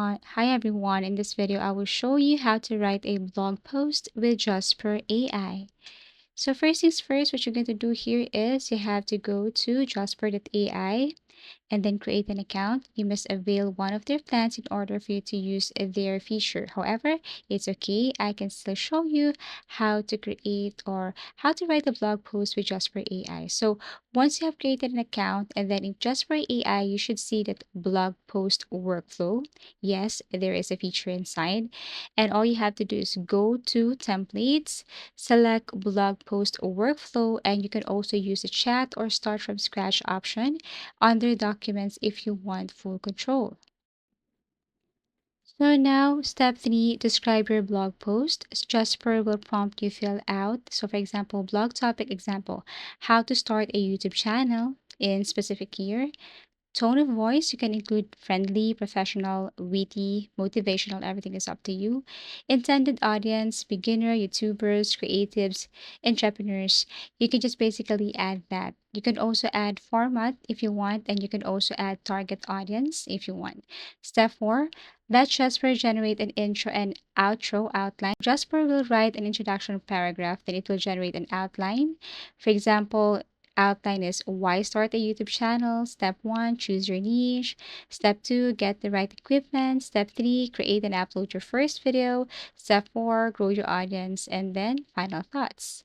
Hi everyone. In this video, I will show you how to write a blog post with Jasper AI. So first things first, what you're going to do here is you have to go to jasper.ai and then create an account. You must avail one of their plans in order for you to use their feature. However, it's okay. I can still show you how to create or how to write a blog post with Jasper AI. So once you have created an account and then in Jasper AI, you should see that blog post workflow. Yes, there is a feature inside. And all you have to do is go to templates, select blog post workflow, and you can also use the chat or start from scratch option under documents if you want full control. So now, step 3, describe your blog post. Jasper will prompt you fill out. So for example, blog topic example, how to start a YouTube channel in specific year. Tone of voice, you can include friendly, professional, witty, motivational, everything is up to you. Intended audience, beginner, YouTubers, creatives, entrepreneurs. You can just basically add that. You can also add format if you want, and you can also add target audience if you want. Step 4, let Jasper generate an intro and outro outline. Jasper will write an introduction paragraph, then it will generate an outline. For example, outline is why start a YouTube channel. Step 1, choose your niche. Step 2, get the right equipment. Step 3, create and upload your first video. Step 4, grow your audience. And then final thoughts.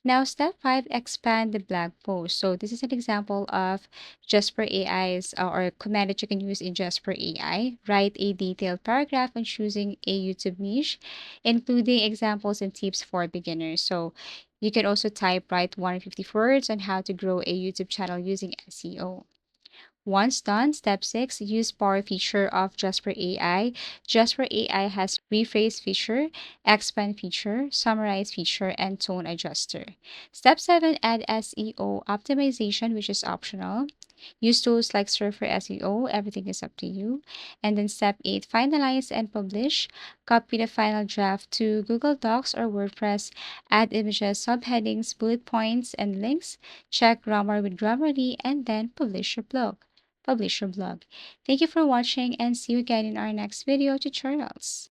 Now, step 5, expand the blog post. So this is an example of Jasper AI's or a command that you can use in Jasper AI. Write a detailed paragraph on choosing a YouTube niche, including examples and tips for beginners. So you can also write 150 words on how to grow a YouTube channel using SEO. Once done, step 6, use power feature of Jasper AI. Jasper AI has rephrase feature, expand feature, summarize feature, and tone adjuster. Step 7, add SEO optimization, which is optional. Use tools like Surfer SEO, everything is up to you. And then step 8, finalize and publish. Copy the final draft to Google Docs or WordPress. Add images, subheadings, bullet points, and links. Check grammar with Grammarly, and then publish your blog. Thank you for watching and see you again in our next video tutorials.